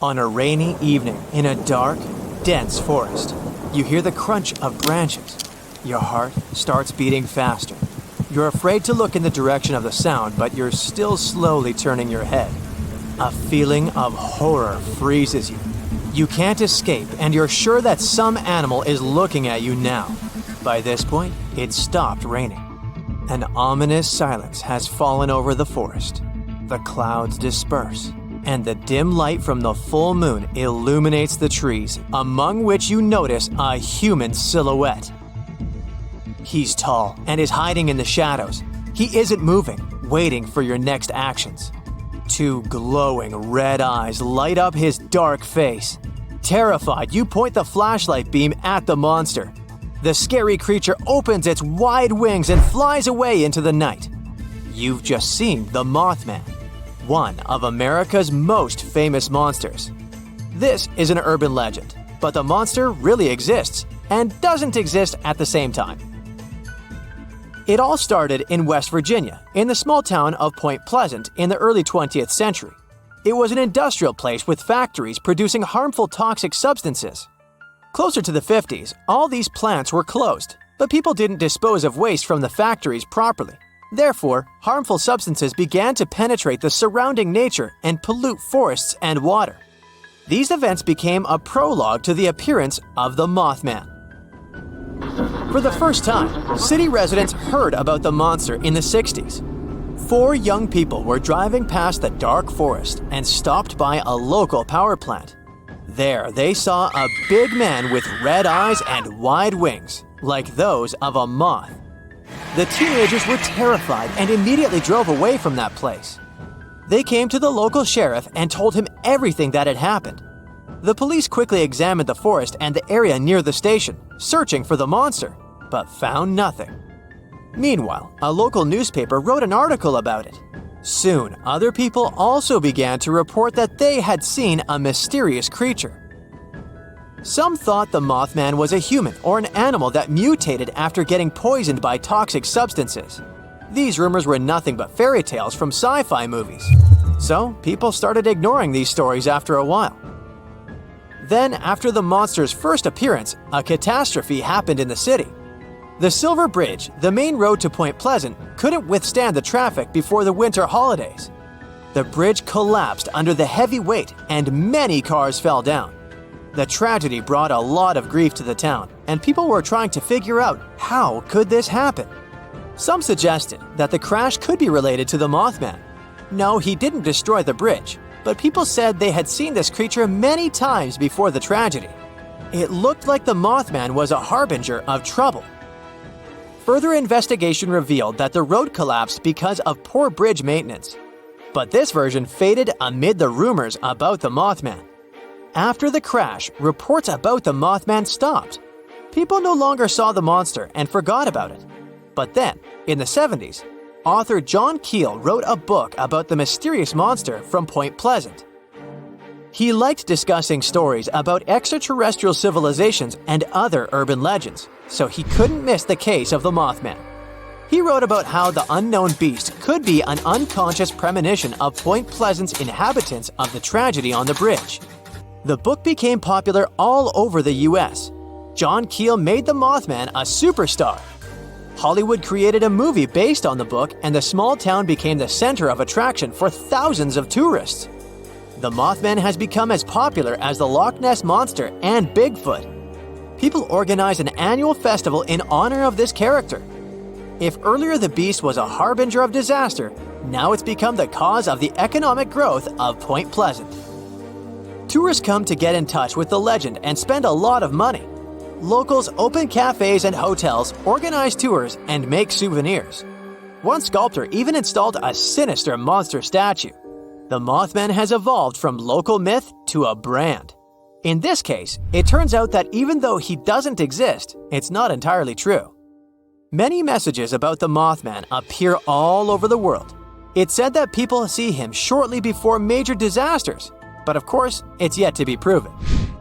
On a rainy evening in a dark, dense forest, you hear the crunch of branches. Your heart starts beating faster. You're afraid to look in the direction of the sound, but you're still slowly turning your head. A feeling of horror freezes you. You can't escape, and you're sure that some animal is looking at you now. By this point, it stopped raining. An ominous silence has fallen over the forest. The clouds disperse, and the dim light from the full moon illuminates the trees, among which you notice a human silhouette. He's tall and is hiding in the shadows. He isn't moving, waiting for your next actions. Two glowing red eyes light up his dark face. Terrified, you point the flashlight beam at the monster. The scary creature opens its wide wings and flies away into the night. You've just seen the Mothman, one of America's most famous monsters. This is an urban legend, but the monster really exists and doesn't exist at the same time. It all started in West Virginia, in the small town of Point Pleasant in the early 20th century. It was an industrial place with factories producing harmful toxic substances. Closer to the 50s, all these plants were closed, but people didn't dispose of waste from the factories properly. Therefore, harmful substances began to penetrate the surrounding nature and pollute forests and water. These events became a prologue to the appearance of the Mothman. For the first time, city residents heard about the monster in the 60s. 4 young people were driving past the dark forest and stopped by a local power plant. There, they saw a big man with red eyes and wide wings, like those of a moth. The teenagers were terrified and immediately drove away from that place. They came to the local sheriff and told him everything that had happened. The police quickly examined the forest and the area near the station, searching for the monster, but found nothing. Meanwhile, a local newspaper wrote an article about it. Soon, other people also began to report that they had seen a mysterious creature. Some thought the Mothman was a human or an animal that mutated after getting poisoned by toxic substances. These rumors were nothing but fairy tales from sci-fi movies. So, people started ignoring these stories after a while. Then, after the monster's first appearance, a catastrophe happened in the city. The Silver Bridge, the main road to Point Pleasant, couldn't withstand the traffic before the winter holidays. The bridge collapsed under the heavy weight and many cars fell down. The tragedy brought a lot of grief to the town, and people were trying to figure out how could this happen. Some suggested that the crash could be related to the Mothman. No, he didn't destroy the bridge, but people said they had seen this creature many times before the tragedy. It looked like the Mothman was a harbinger of trouble. Further investigation revealed that the road collapsed because of poor bridge maintenance. But this version faded amid the rumors about the Mothman. After the crash, reports about the Mothman stopped. People no longer saw the monster and forgot about it. But then, in the 70s, author John Keel wrote a book about the mysterious monster from Point Pleasant. He liked discussing stories about extraterrestrial civilizations and other urban legends, so he couldn't miss the case of the Mothman. He wrote about how the unknown beast could be an unconscious premonition of Point Pleasant's inhabitants of the tragedy on the bridge. The book became popular all over the US. John Keel made the Mothman a superstar. Hollywood created a movie based on the book, and the small town became the center of attraction for thousands of tourists. The Mothman has become as popular as the Loch Ness Monster and Bigfoot. People organize an annual festival in honor of this character. If earlier the beast was a harbinger of disaster, now it's become the cause of the economic growth of Point Pleasant. Tourists come to get in touch with the legend and spend a lot of money. Locals open cafes and hotels, organize tours, and make souvenirs. One sculptor even installed a sinister monster statue. The Mothman has evolved from local myth to a brand. In this case, it turns out that even though he doesn't exist, it's not entirely true. Many messages about the Mothman appear all over the world. It's said that people see him shortly before major disasters, but of course, it's yet to be proven.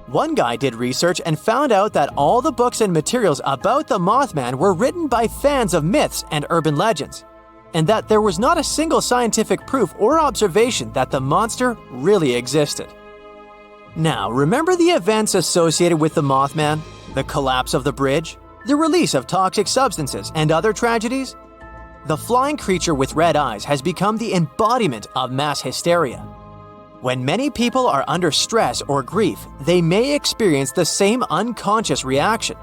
One guy did research and found out that all the books and materials about the Mothman were written by fans of myths and urban legends, and that there was not a single scientific proof or observation that the monster really existed. Now, remember the events associated with the Mothman? The collapse of the bridge? The release of toxic substances and other tragedies? The flying creature with red eyes has become the embodiment of mass hysteria. When many people are under stress or grief, they may experience the same unconscious reaction.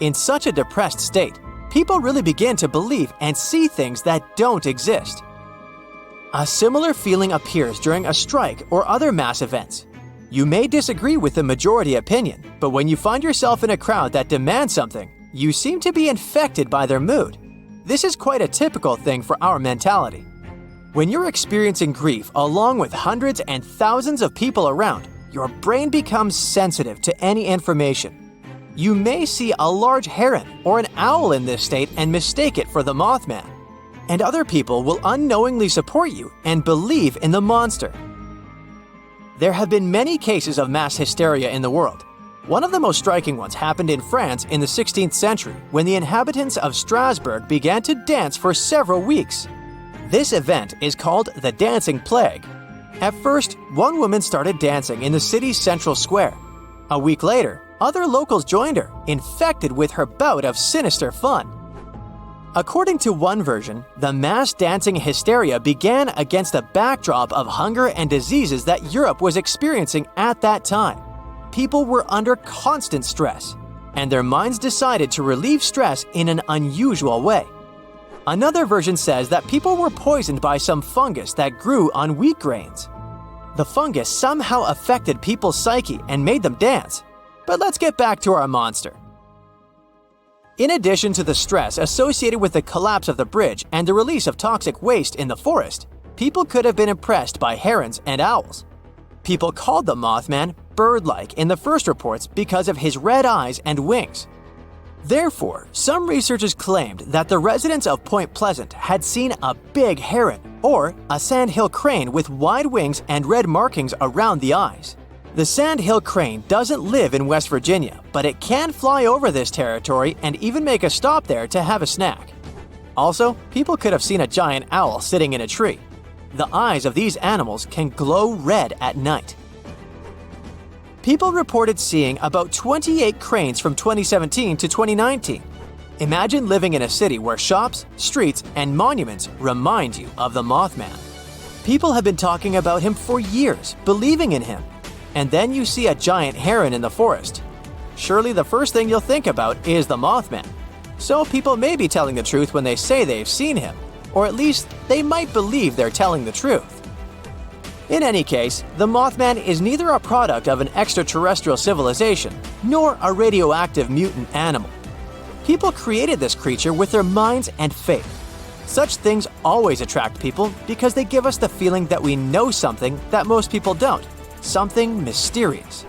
In such a depressed state, people really begin to believe and see things that don't exist. A similar feeling appears during a strike or other mass events. You may disagree with the majority opinion, but when you find yourself in a crowd that demands something, you seem to be infected by their mood. This is quite a typical thing for our mentality. When you're experiencing grief along with hundreds and thousands of people around, your brain becomes sensitive to any information. You may see a large heron or an owl in this state and mistake it for the Mothman. And other people will unknowingly support you and believe in the monster. There have been many cases of mass hysteria in the world. One of the most striking ones happened in France in the 16th century when the inhabitants of Strasbourg began to dance for several weeks. This event is called the Dancing Plague. At first, one woman started dancing in the city's central square. A week later, other locals joined her, infected with her bout of sinister fun. According to one version, the mass dancing hysteria began against a backdrop of hunger and diseases that Europe was experiencing at that time. People were under constant stress, and their minds decided to relieve stress in an unusual way. Another version says that people were poisoned by some fungus that grew on wheat grains. The fungus somehow affected people's psyche and made them dance. But let's get back to our monster. In addition to the stress associated with the collapse of the bridge and the release of toxic waste in the forest, people could have been impressed by herons and owls. People called the Mothman bird-like in the first reports because of his red eyes and wings. Therefore, some researchers claimed that the residents of Point Pleasant had seen a big heron or a sandhill crane with wide wings and red markings around the eyes. The sandhill crane doesn't live in West Virginia, but it can fly over this territory and even make a stop there to have a snack. Also, people could have seen a giant owl sitting in a tree. The eyes of these animals can glow red at night. People reported seeing about 28 cranes from 2017 to 2019. Imagine living in a city where shops, streets, and monuments remind you of the Mothman. People have been talking about him for years, believing in him. And then you see a giant heron in the forest. Surely the first thing you'll think about is the Mothman. So people may be telling the truth when they say they've seen him, or at least they might believe they're telling the truth. In any case, the Mothman is neither a product of an extraterrestrial civilization, nor a radioactive mutant animal. People created this creature with their minds and faith. Such things always attract people because they give us the feeling that we know something that most people don't. Something mysterious.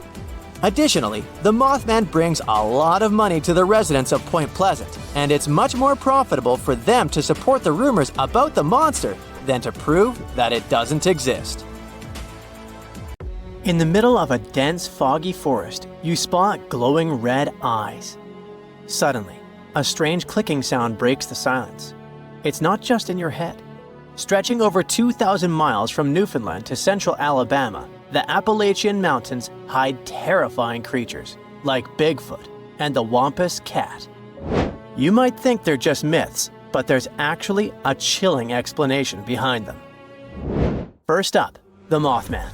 Additionally, the Mothman brings a lot of money to the residents of Point Pleasant, and it's much more profitable for them to support the rumors about the monster than to prove that it doesn't exist. In the middle of a dense, foggy forest, you spot glowing red eyes. Suddenly, a strange clicking sound breaks the silence. It's not just in your head. Stretching over 2,000 miles from Newfoundland to central Alabama, the Appalachian Mountains hide terrifying creatures, like Bigfoot and the Wampus cat. You might think they're just myths, but there's actually a chilling explanation behind them. First up, the Mothman.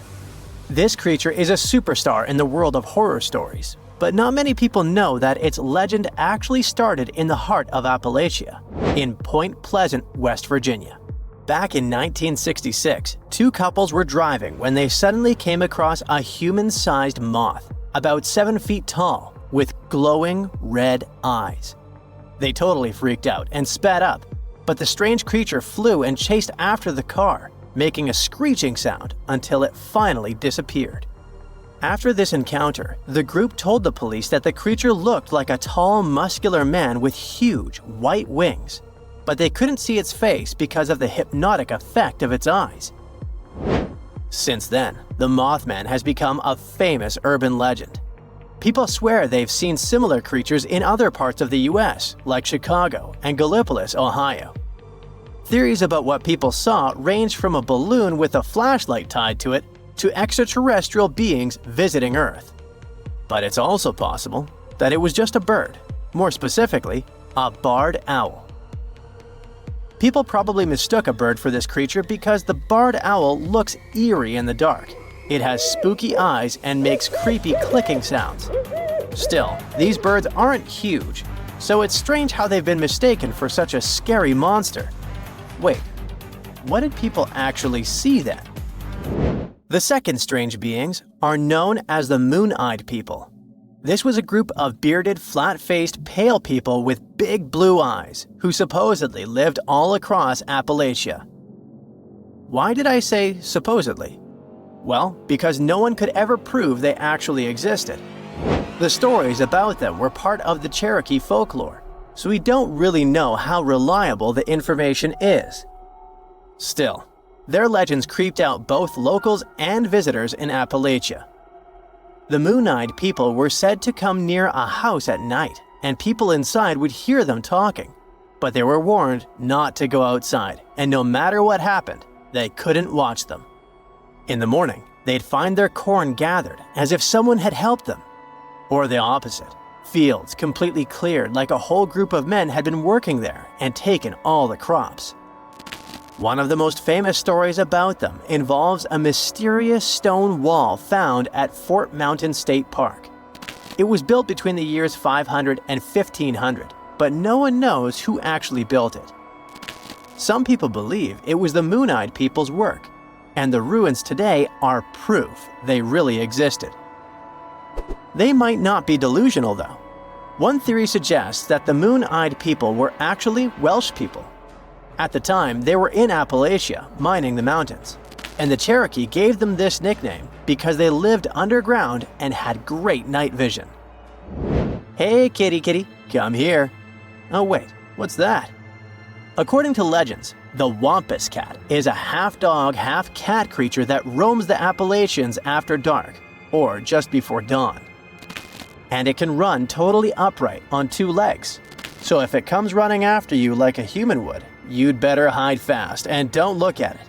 This creature is a superstar in the world of horror stories, but not many people know that its legend actually started in the heart of Appalachia, in Point Pleasant, West Virginia. Back in 1966, two couples were driving when they suddenly came across a human-sized moth, about 7 feet tall, with glowing red eyes. They totally freaked out and sped up, but the strange creature flew and chased after the car, making a screeching sound until it finally disappeared. After this encounter, the group told the police that the creature looked like a tall, muscular man with huge, white wings, but they couldn't see its face because of the hypnotic effect of its eyes. Since then, the Mothman has become a famous urban legend. People swear they've seen similar creatures in other parts of the US, like Chicago and Gallipolis, Ohio. Theories about what people saw range from a balloon with a flashlight tied to it to extraterrestrial beings visiting Earth. But it's also possible that it was just a bird, more specifically, a barred owl. People probably mistook a bird for this creature because the barred owl looks eerie in the dark. It has spooky eyes and makes creepy clicking sounds. Still, these birds aren't huge, so it's strange how they've been mistaken for such a scary monster. Wait, what did people actually see then? The second strange beings are known as the moon-eyed people. This was a group of bearded, flat-faced, pale people with big blue eyes who supposedly lived all across Appalachia. Why did I say supposedly? Well, because no one could ever prove they actually existed. The stories about them were part of the Cherokee folklore, so we don't really know how reliable the information is. Still, their legends creeped out both locals and visitors in Appalachia. The moon-eyed people were said to come near a house at night, and people inside would hear them talking. But they were warned not to go outside, and no matter what happened, they couldn't watch them. In the morning, they'd find their corn gathered as if someone had helped them. Or the opposite, fields completely cleared like a whole group of men had been working there and taken all the crops. One of the most famous stories about them involves a mysterious stone wall found at Fort Mountain State Park. It was built between the years 500 and 1500, but no one knows who actually built it. Some people believe it was the moon-eyed people's work, and the ruins today are proof they really existed. They might not be delusional though. One theory suggests that the moon-eyed people were actually Welsh people. At the time, they were in Appalachia, mining the mountains, and the Cherokee gave them this nickname because they lived underground and had great night vision. Hey kitty kitty, come here. Oh wait, what's that? According to legends, the Wampus cat is a half-dog, half-cat creature that roams the Appalachians after dark, or just before dawn. And it can run totally upright on two legs, so if it comes running after you like a human would, you'd better hide fast and don't look at it.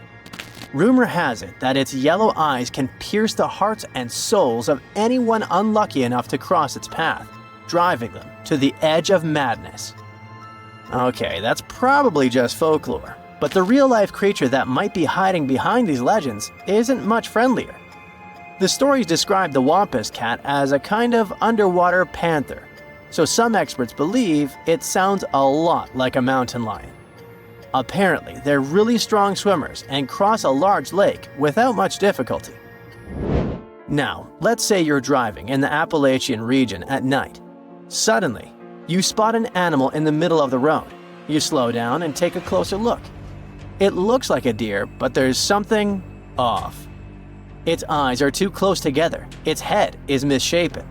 Rumor has it that its yellow eyes can pierce the hearts and souls of anyone unlucky enough to cross its path, driving them to the edge of madness. Okay, that's probably just folklore, but the real-life creature that might be hiding behind these legends isn't much friendlier. The stories describe the Wampus cat as a kind of underwater panther, so some experts believe it sounds a lot like a mountain lion. Apparently, they're really strong swimmers and cross a large lake without much difficulty. Now, let's say you're driving in the Appalachian region at night. Suddenly, you spot an animal in the middle of the road. You slow down and take a closer look. It looks like a deer, but there's something off. Its eyes are too close together, its head is misshapen,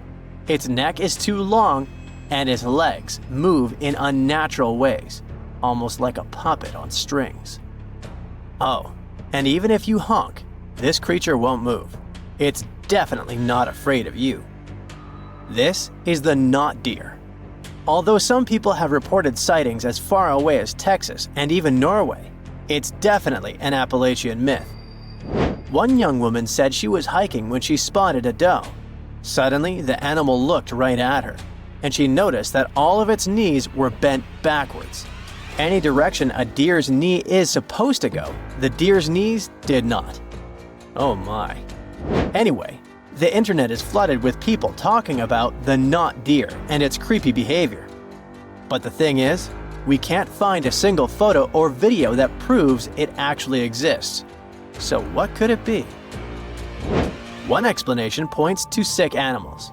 its neck is too long, and its legs move in unnatural ways, almost like a puppet on strings. Oh, and even if you honk, this creature won't move. It's definitely not afraid of you. This is the not deer. Although some people have reported sightings as far away as Texas and even Norway, it's definitely an Appalachian myth. One young woman said she was hiking when she spotted a doe. Suddenly, the animal looked right at her, and she noticed that all of its knees were bent backwards. Any direction a deer's knee is supposed to go, the deer's knees did not. Oh my. Anyway, the internet is flooded with people talking about the not deer and its creepy behavior. But the thing is, we can't find a single photo or video that proves it actually exists. So what could it be? One explanation points to sick animals.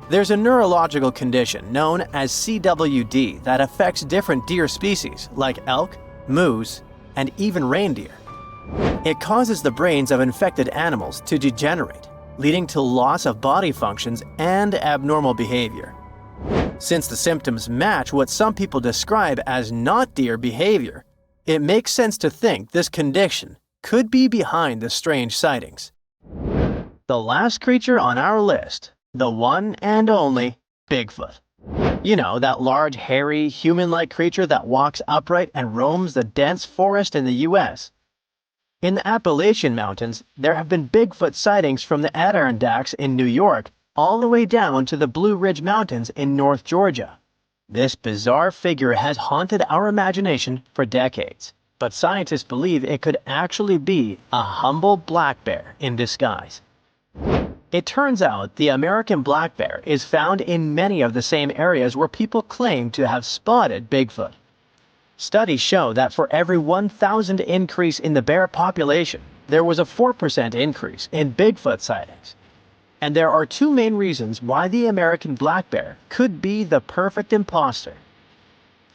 There's a neurological condition known as CWD that affects different deer species like elk, moose, and even reindeer. It causes the brains of infected animals to degenerate, leading to loss of body functions and abnormal behavior. Since the symptoms match what some people describe as not deer behavior, it makes sense to think this condition could be behind the strange sightings. The last creature on our list, the one and only Bigfoot. You know, that large, hairy, human-like creature that walks upright and roams the dense forest in the US. In the Appalachian Mountains, there have been Bigfoot sightings from the Adirondacks in New York all the way down to the Blue Ridge Mountains in North Georgia. This bizarre figure has haunted our imagination for decades, but scientists believe it could actually be a humble black bear in disguise. It turns out the American black bear is found in many of the same areas where people claim to have spotted Bigfoot. Studies show that for every 1,000 increase in the bear population, there was a 4% increase in Bigfoot sightings. And there are two main reasons why the American black bear could be the perfect imposter.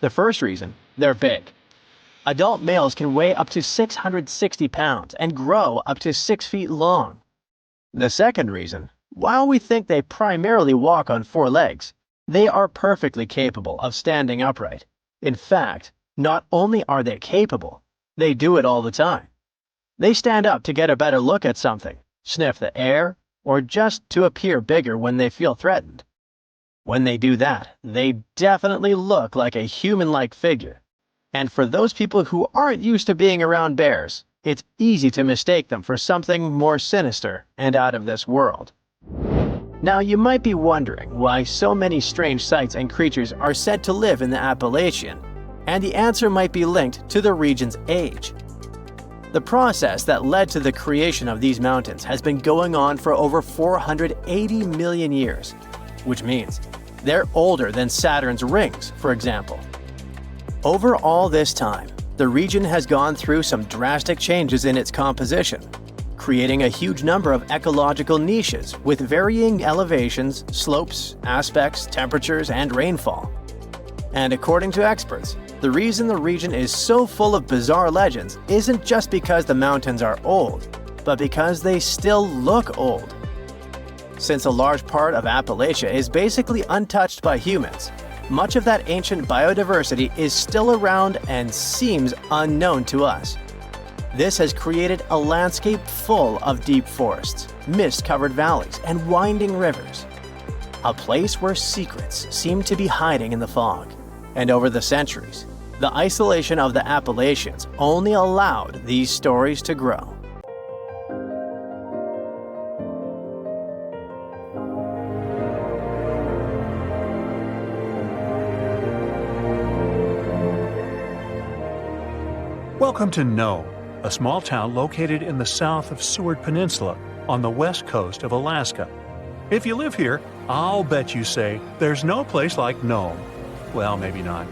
The first reason, they're big. Adult males can weigh up to 660 pounds and grow up to 6 feet long. The second reason, while we think they primarily walk on 4 legs, they are perfectly capable of standing upright. In fact, not only are they capable, they do it all the time. They stand up to get a better look at something, sniff the air, or just to appear bigger when they feel threatened. When they do that, they definitely look like a human-like figure. And for those people who aren't used to being around bears, it's easy to mistake them for something more sinister and out of this world. Now you might be wondering why so many strange sights and creatures are said to live in the Appalachian, and the answer might be linked to the region's age. The process that led to the creation of these mountains has been going on for over 480 million years, which means they're older than Saturn's rings, for example. Over all this time, the region has gone through some drastic changes in its composition, creating a huge number of ecological niches with varying elevations, slopes, aspects, temperatures, and rainfall. And according to experts, the reason the region is so full of bizarre legends isn't just because the mountains are old, but because they still look old. Since a large part of Appalachia is basically untouched by humans, much of that ancient biodiversity is still around and seems unknown to us. This has created a landscape full of deep forests, mist-covered valleys, and winding rivers. A place where secrets seem to be hiding in the fog. And over the centuries, the isolation of the Appalachians only allowed these stories to grow. Welcome to Nome, a small town located in the south of Seward Peninsula on the west coast of Alaska. If you live here, I'll bet you say there's no place like Nome. Well, maybe not.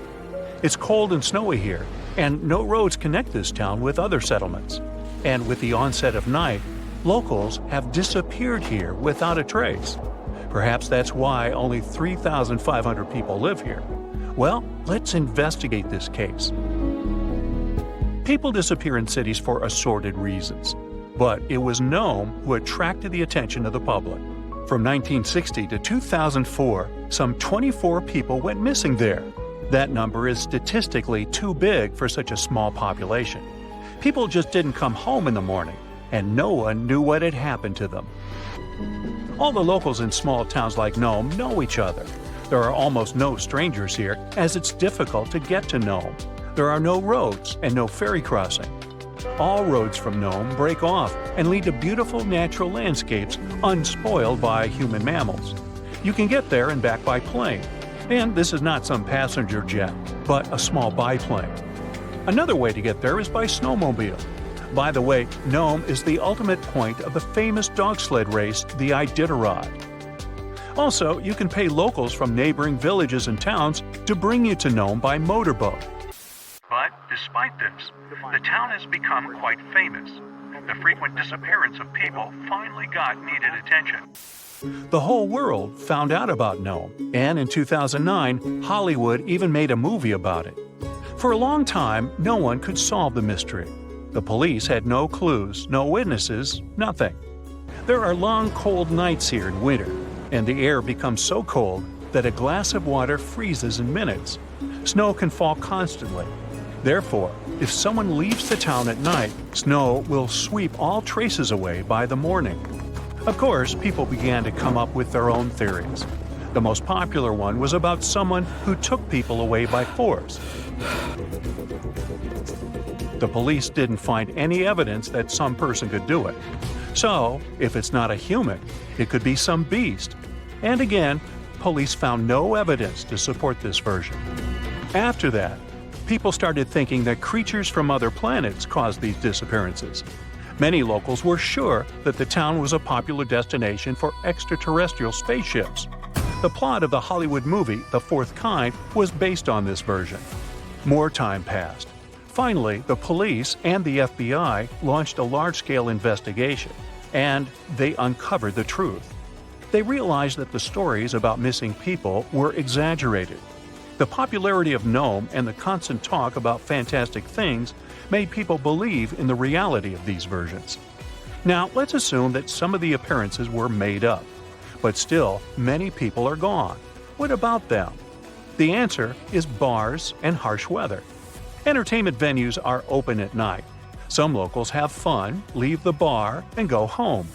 It's cold and snowy here, and no roads connect this town with other settlements. And with the onset of night, locals have disappeared here without a trace. Perhaps that's why only 3,500 people live here. Well, let's investigate this case. People disappear in cities for assorted reasons, but it was Nome who attracted the attention of the public. From 1960 to 2004, some 24 people went missing there. That number is statistically too big for such a small population. People just didn't come home in the morning, and no one knew what had happened to them. All the locals in small towns like Nome know each other. There are almost no strangers here, as it's difficult to get to Nome. There are no roads and no ferry crossing. All roads from Nome break off and lead to beautiful natural landscapes unspoiled by human mammals. You can get there and back by plane. And this is not some passenger jet, but a small biplane. Another way to get there is by snowmobile. By the way, Nome is the ultimate point of the famous dog sled race, the Iditarod. Also, you can pay locals from neighboring villages and towns to bring you to Nome by motorboat. But despite this, the town has become quite famous. The frequent disappearance of people finally got needed attention. The whole world found out about Nome, and in 2009, Hollywood even made a movie about it. For a long time, no one could solve the mystery. The police had no clues, no witnesses, nothing. There are long, cold nights here in winter, and the air becomes so cold that a glass of water freezes in minutes. Snow can fall constantly. Therefore, if someone leaves the town at night, snow will sweep all traces away by the morning. Of course, people began to come up with their own theories. The most popular one was about someone who took people away by force. The police didn't find any evidence that some person could do it. So, if it's not a human, it could be some beast. And again, police found no evidence to support this version. After that, people started thinking that creatures from other planets caused these disappearances. Many locals were sure that the town was a popular destination for extraterrestrial spaceships. The plot of the Hollywood movie The Fourth Kind was based on this version. More time passed. Finally, the police and the FBI launched a large-scale investigation, and they uncovered the truth. They realized that the stories about missing people were exaggerated. The popularity of Nome and the constant talk about fantastic things made people believe in the reality of these versions. Now, let's assume that some of the appearances were made up. But still, many people are gone. What about them? The answer is bars and harsh weather. Entertainment venues are open at night. Some locals have fun, leave the bar, and go home.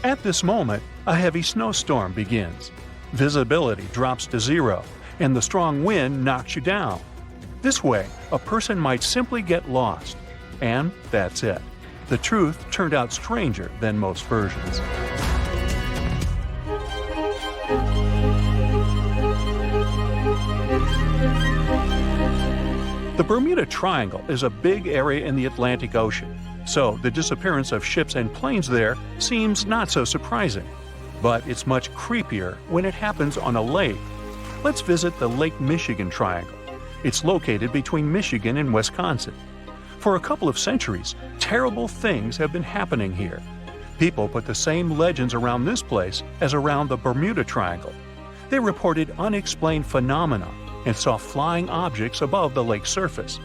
At this moment, a heavy snowstorm begins. Visibility drops to zero, and the strong wind knocks you down. This way, a person might simply get lost. And that's it. The truth turned out stranger than most versions. The Bermuda Triangle is a big area in the Atlantic Ocean, so the disappearance of ships and planes there seems not so surprising. But it's much creepier when it happens on a lake. Let's visit the Lake Michigan Triangle. It's located between Michigan and Wisconsin. For a couple of centuries, terrible things have been happening here. People put the same legends around this place as around the Bermuda Triangle. They reported unexplained phenomena and saw flying objects above the lake's surface.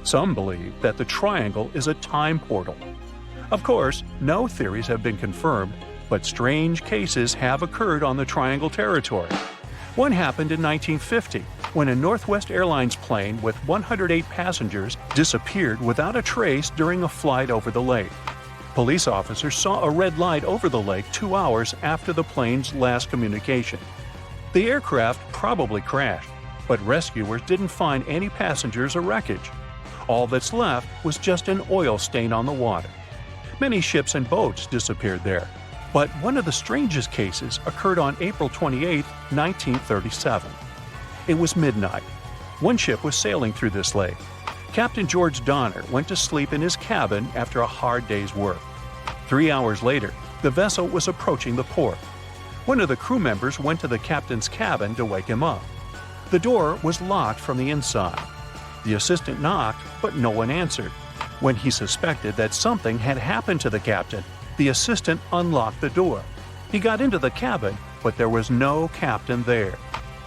Some believe that the triangle is a time portal. Of course, no theories have been confirmed, but strange cases have occurred on the triangle territory. One happened in 1950, when a Northwest Airlines plane with 108 passengers disappeared without a trace during a flight over the lake. Police officers saw a red light over the lake 2 hours after the plane's last communication. The aircraft probably crashed, but rescuers didn't find any passengers or wreckage. All that's left was just an oil stain on the water. Many ships and boats disappeared there, but one of the strangest cases occurred on April 28, 1937. It was midnight. One ship was sailing through this lake. Captain George Donner went to sleep in his cabin after a hard day's work. 3 hours later, the vessel was approaching the port. One of the crew members went to the captain's cabin to wake him up. The door was locked from the inside. The assistant knocked, but no one answered. When he suspected that something had happened to the captain, the assistant unlocked the door. He got into the cabin, but there was no captain there.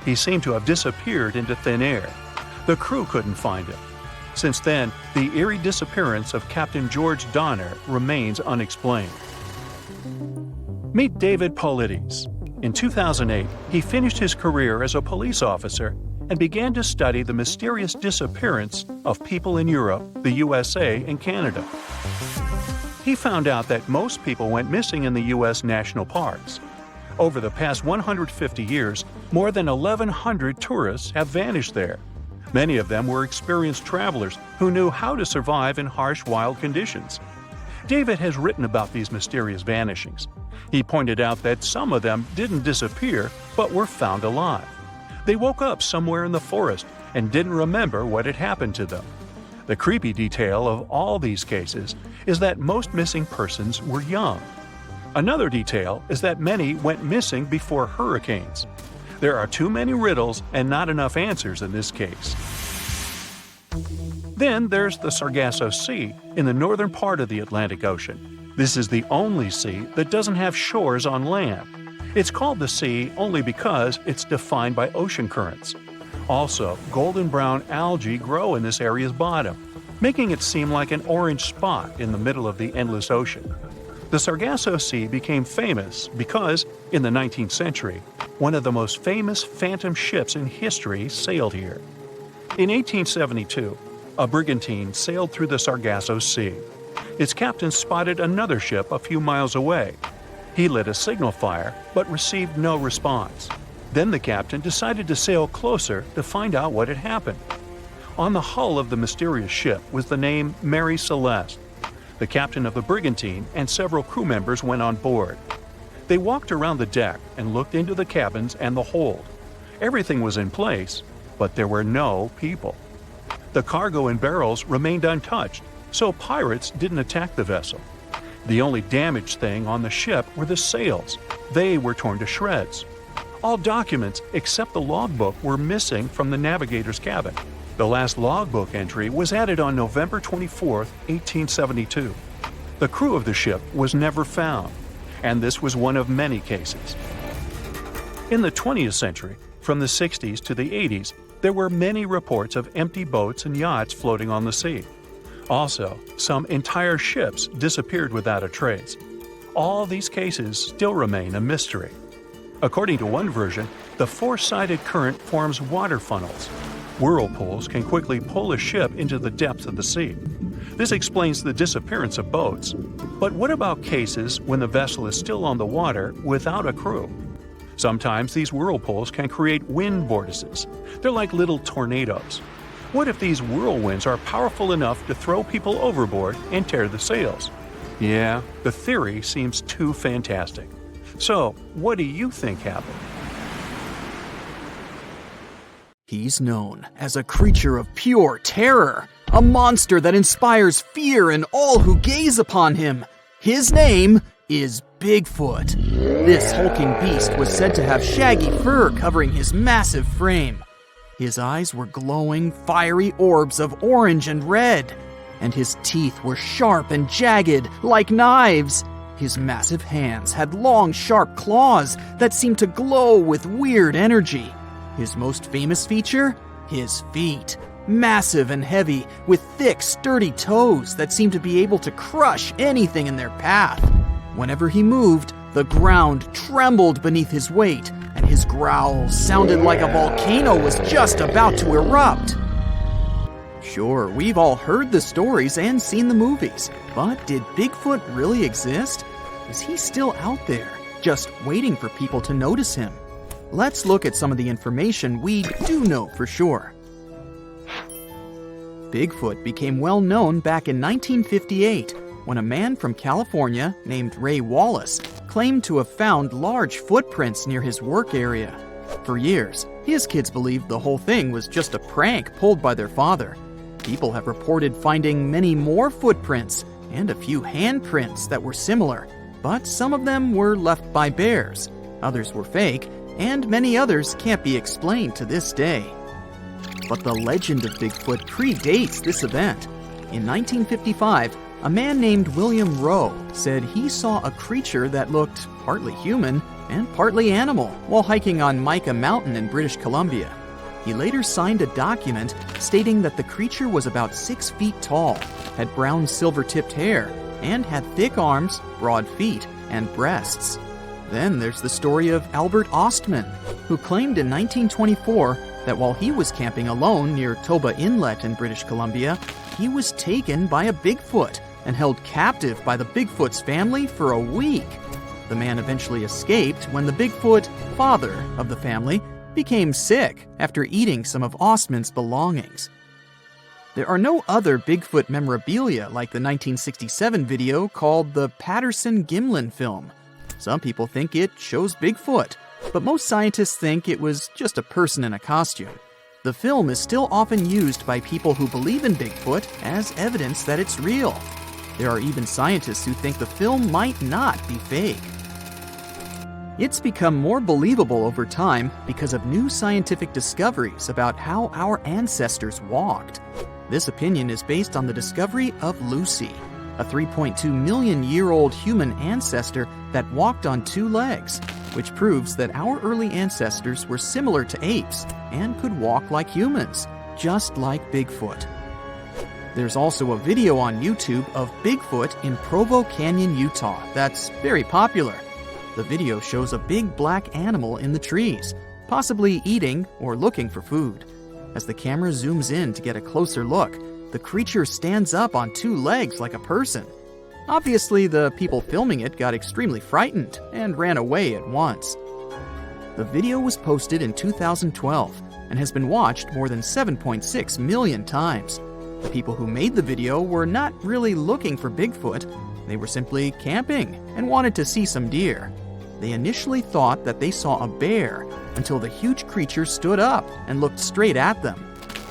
He seemed to have disappeared into thin air. The crew couldn't find him. Since then, the eerie disappearance of Captain George Donner remains unexplained. Meet David Paulides. In 2008, he finished his career as a police officer and began to study the mysterious disappearance of people in Europe, the USA, and Canada. He found out that most people went missing in the U.S. national parks. Over the past 150 years, more than 1,100 tourists have vanished there. Many of them were experienced travelers who knew how to survive in harsh wild conditions. David has written about these mysterious vanishings. He pointed out that some of them didn't disappear, but were found alive. They woke up somewhere in the forest and didn't remember what had happened to them. The creepy detail of all these cases is that most missing persons were young. Another detail is that many went missing before hurricanes. There are too many riddles and not enough answers in this case. Then there's the Sargasso Sea in the northern part of the Atlantic Ocean. This is the only sea that doesn't have shores on land. It's called the sea only because it's defined by ocean currents. Also, golden brown algae grow in this area's bottom, making it seem like an orange spot in the middle of the endless ocean. The Sargasso Sea became famous because, in the 19th century, one of the most famous phantom ships in history sailed here. In 1872, a brigantine sailed through the Sargasso Sea. Its captain spotted another ship a few miles away. He lit a signal fire, but received no response. Then the captain decided to sail closer to find out what had happened. On the hull of the mysterious ship was the name Mary Celeste. The captain of the brigantine and several crew members went on board. They walked around the deck and looked into the cabins and the hold. Everything was in place, but there were no people. The cargo and barrels remained untouched, so pirates didn't attack the vessel. The only damaged thing on the ship were the sails. They were torn to shreds. All documents except the logbook were missing from the navigator's cabin. The last logbook entry was added on November 24, 1872. The crew of the ship was never found, and this was one of many cases. In the 20th century, from the 60s to the 80s, there were many reports of empty boats and yachts floating on the sea. Also, some entire ships disappeared without a trace. All these cases still remain a mystery. According to one version, the four-sided current forms water funnels. Whirlpools can quickly pull a ship into the depths of the sea. This explains the disappearance of boats. But what about cases when the vessel is still on the water without a crew? Sometimes these whirlpools can create wind vortices. They're like little tornadoes. What if these whirlwinds are powerful enough to throw people overboard and tear the sails? Yeah, the theory seems too fantastic. So, what do you think happened? He's known as a creature of pure terror, a monster that inspires fear in all who gaze upon him. His name is Bigfoot. This hulking beast was said to have shaggy fur covering his massive frame. His eyes were glowing, fiery orbs of orange and red, and his teeth were sharp and jagged like knives. His massive hands had long, sharp claws that seemed to glow with weird energy. His most famous feature? His feet. Massive and heavy, with thick, sturdy toes that seemed to be able to crush anything in their path. Whenever he moved, the ground trembled beneath his weight, and his growls sounded like a volcano was just about to erupt. Sure, we've all heard the stories and seen the movies, but did Bigfoot really exist? Is he still out there, just waiting for people to notice him? Let's look at some of the information we do know for sure. Bigfoot became well known back in 1958 when a man from California named Ray Wallace claimed to have found large footprints near his work area. For years, his kids believed the whole thing was just a prank pulled by their father. People have reported finding many more footprints and a few handprints that were similar, but some of them were left by bears, others were fake, and many others can't be explained to this day. But the legend of Bigfoot predates this event. In 1955, a man named William Rowe said he saw a creature that looked partly human and partly animal while hiking on Mica Mountain in British Columbia. He later signed a document stating that the creature was about 6 feet tall, had brown silver-tipped hair, and had thick arms, broad feet, and breasts. Then there's the story of Albert Ostman, who claimed in 1924 that while he was camping alone near Toba Inlet in British Columbia, he was taken by a Bigfoot and held captive by the Bigfoot's family for a week. The man eventually escaped when the Bigfoot, father of the family, became sick after eating some of Ostman's belongings. There are no other Bigfoot memorabilia like the 1967 video called the Patterson-Gimlin film. Some people think it shows Bigfoot, but most scientists think it was just a person in a costume. The film is still often used by people who believe in Bigfoot as evidence that it's real. There are even scientists who think the film might not be fake. It's become more believable over time because of new scientific discoveries about how our ancestors walked. This opinion is based on the discovery of Lucy, a 3.2 million year old human ancestor that walked on 2 legs, which proves that our early ancestors were similar to apes and could walk like humans, just like Bigfoot. There's also a video on YouTube of Bigfoot in Provo Canyon, Utah that's very popular. The video shows a big black animal in the trees, possibly eating or looking for food. As the camera zooms in to get a closer look, the creature stands up on 2 legs like a person. Obviously, the people filming it got extremely frightened and ran away at once. The video was posted in 2012, and has been watched more than 7.6 million times. The people who made the video were not really looking for Bigfoot. They were simply camping and wanted to see some deer. They initially thought that they saw a bear until the huge creature stood up and looked straight at them.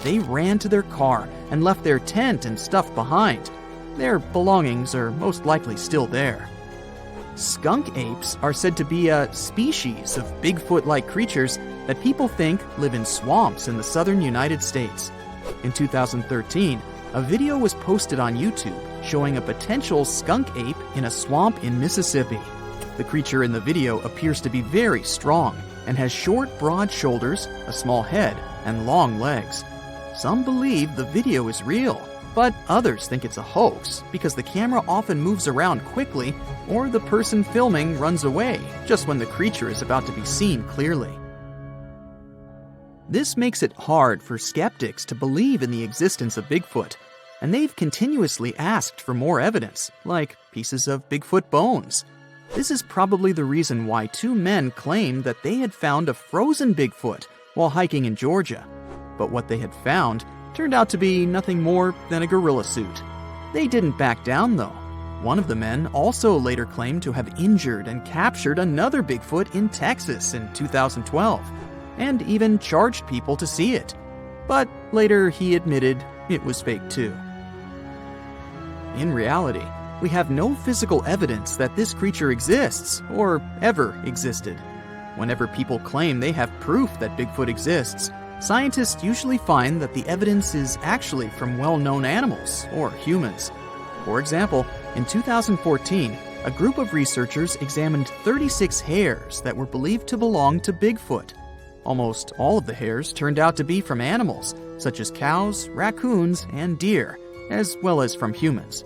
They ran to their car and left their tent and stuff behind. Their belongings are most likely still there. Skunk apes are said to be a species of Bigfoot-like creatures that people think live in swamps in the southern United States. In 2013, a video was posted on YouTube showing a potential skunk ape in a swamp in Mississippi. The creature in the video appears to be very strong and has short, broad shoulders, a small head, and long legs. Some believe the video is real, but others think it's a hoax because the camera often moves around quickly or the person filming runs away just when the creature is about to be seen clearly. This makes it hard for skeptics to believe in the existence of Bigfoot, and they've continuously asked for more evidence, like pieces of Bigfoot bones. This is probably the reason why two men claimed that they had found a frozen Bigfoot while hiking in Georgia. But what they had found turned out to be nothing more than a gorilla suit. They didn't back down, though. One of the men also later claimed to have injured and captured another Bigfoot in Texas in 2012, and even charged people to see it. But later he admitted it was fake too. In reality, we have no physical evidence that this creature exists or ever existed. Whenever people claim they have proof that Bigfoot exists, scientists usually find that the evidence is actually from well-known animals or humans. For example, in 2014, a group of researchers examined 36 hairs that were believed to belong to Bigfoot. Almost all of the hairs turned out to be from animals, such as cows, raccoons, and deer, as well as from humans.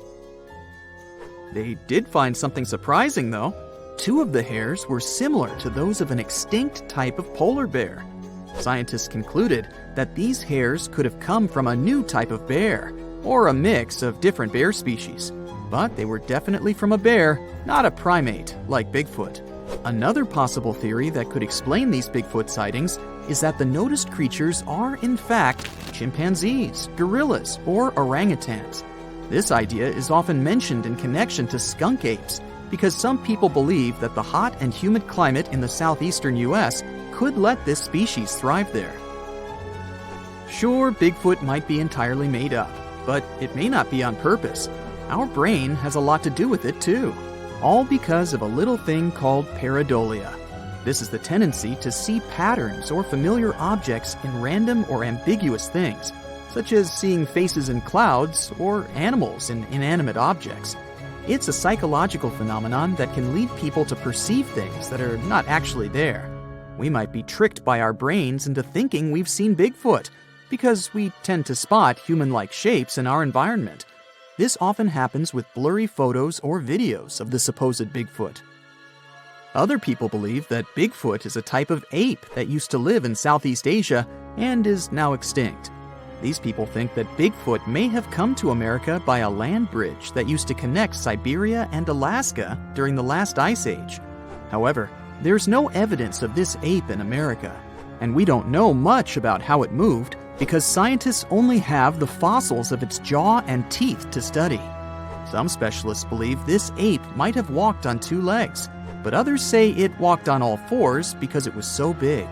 They did find something surprising, though. 2 of the hairs were similar to those of an extinct type of polar bear. Scientists concluded that these hairs could have come from a new type of bear, or a mix of different bear species. But they were definitely from a bear, not a primate like Bigfoot. Another possible theory that could explain these Bigfoot sightings is that the noticed creatures are, in fact, chimpanzees, gorillas, or orangutans. This idea is often mentioned in connection to skunk apes because some people believe that the hot and humid climate in the southeastern U.S. could let this species thrive there. Sure, Bigfoot might be entirely made up, but it may not be on purpose. Our brain has a lot to do with it, too. All because of a little thing called pareidolia. This is the tendency to see patterns or familiar objects in random or ambiguous things, such as seeing faces in clouds or animals in inanimate objects. It's a psychological phenomenon that can lead people to perceive things that are not actually there. We might be tricked by our brains into thinking we've seen Bigfoot, because we tend to spot human-like shapes in our environment. This often happens with blurry photos or videos of the supposed Bigfoot. Other people believe that Bigfoot is a type of ape that used to live in Southeast Asia and is now extinct. These people think that Bigfoot may have come to America by a land bridge that used to connect Siberia and Alaska during the last ice age. However, there's no evidence of this ape in America, and we don't know much about how it moved because scientists only have the fossils of its jaw and teeth to study. Some specialists believe this ape might have walked on 2 legs, but others say it walked on all 4s because it was so big.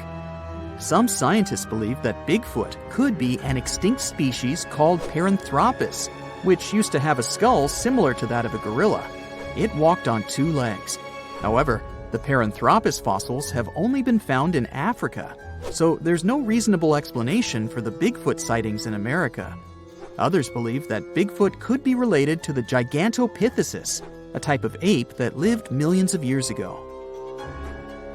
Some scientists believe that Bigfoot could be an extinct species called Paranthropus, which used to have a skull similar to that of a gorilla. It walked on 2 legs. However, the Paranthropus fossils have only been found in Africa, so there's no reasonable explanation for the Bigfoot sightings in America. Others believe that Bigfoot could be related to the Gigantopithecus, a type of ape that lived millions of years ago.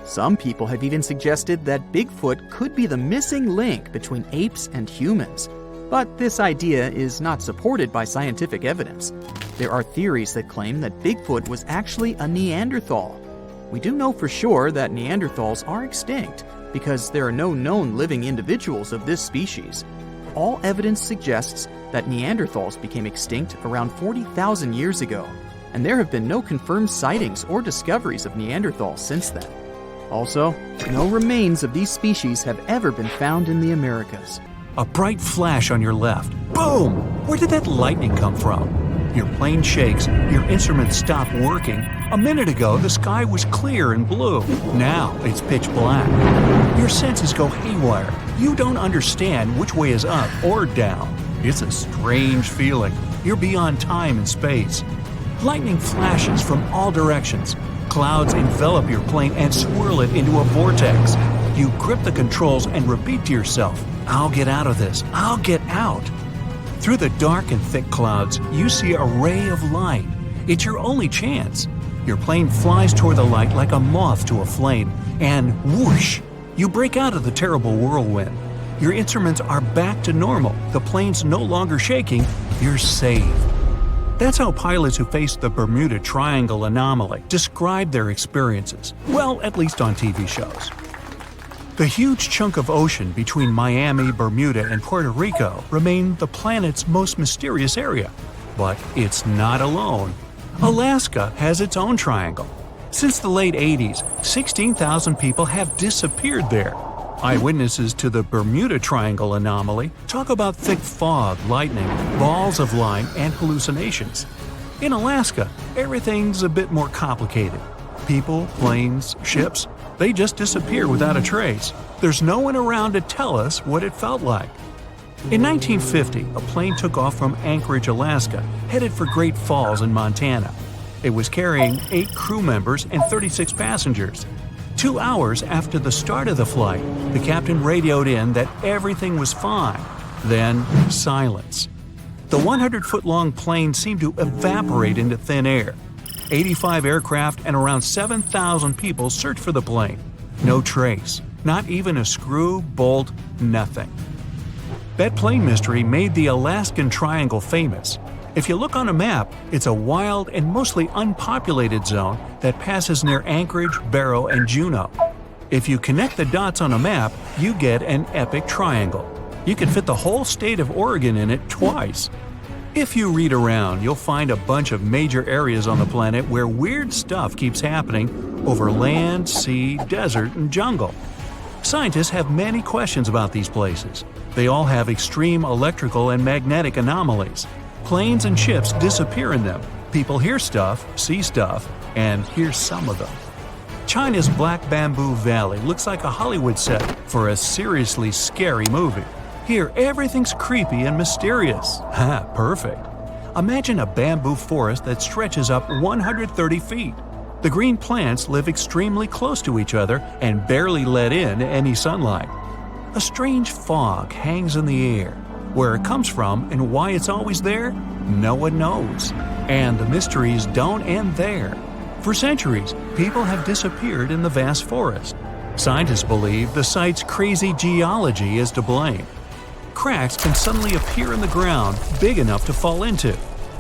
Some people have even suggested that Bigfoot could be the missing link between apes and humans, but this idea is not supported by scientific evidence. There are theories that claim that Bigfoot was actually a Neanderthal. We do know for sure that Neanderthals are extinct because there are no known living individuals of this species. All evidence suggests that Neanderthals became extinct around 40,000 years ago, and there have been no confirmed sightings or discoveries of Neanderthals since then. Also, no remains of these species have ever been found in the Americas. A bright flash on your left. Boom! Where did that lightning come from? Your plane shakes, your instruments stop working. A minute ago, the sky was clear and blue. Now, it's pitch black. Your senses go haywire. You don't understand which way is up or down. It's a strange feeling. You're beyond time and space. Lightning flashes from all directions. Clouds envelop your plane and swirl it into a vortex. You grip the controls and repeat to yourself, "I'll get out of this. I'll get out." Through the dark and thick clouds, you see a ray of light. It's your only chance. Your plane flies toward the light like a moth to a flame, and whoosh! You break out of the terrible whirlwind. Your instruments are back to normal. The plane's no longer shaking. You're saved. That's how pilots who faced the Bermuda Triangle anomaly describe their experiences. Well, at least on TV shows. The huge chunk of ocean between Miami, Bermuda, and Puerto Rico remain the planet's most mysterious area. But it's not alone. Alaska has its own triangle. Since the late 80s, 16,000 people have disappeared there. Eyewitnesses to the Bermuda Triangle anomaly talk about thick fog, lightning, balls of light, and hallucinations. In Alaska, everything's a bit more complicated. People, planes, ships, they just disappear without a trace. There's no one around to tell us what it felt like. In 1950, a plane took off from Anchorage, Alaska, headed for Great Falls in Montana. It was carrying 8 crew members and 36 passengers. 2 hours after the start of the flight, the captain radioed in that everything was fine. Then, silence. The 100-foot-long plane seemed to evaporate into thin air. 85 aircraft and around 7,000 people searched for the plane. No trace. Not even a screw, bolt, nothing. That plane mystery made the Alaskan Triangle famous. If you look on a map, it's a wild and mostly unpopulated zone that passes near Anchorage, Barrow, and Juneau. If you connect the dots on a map, you get an epic triangle. You can fit the whole state of Oregon in it twice. If you read around, you'll find a bunch of major areas on the planet where weird stuff keeps happening over land, sea, desert, and jungle. Scientists have many questions about these places. They all have extreme electrical and magnetic anomalies. Planes and ships disappear in them. People hear stuff, see stuff, and here's some of them. China's Black Bamboo Valley looks like a Hollywood set for a seriously scary movie. Here, everything's creepy and mysterious. Ha, perfect. Imagine a bamboo forest that stretches up 130 feet. The green plants live extremely close to each other and barely let in any sunlight. A strange fog hangs in the air. Where it comes from and why it's always there, no one knows. And the mysteries don't end there. For centuries, people have disappeared in the vast forest. Scientists believe the site's crazy geology is to blame. Cracks can suddenly appear in the ground big enough to fall into.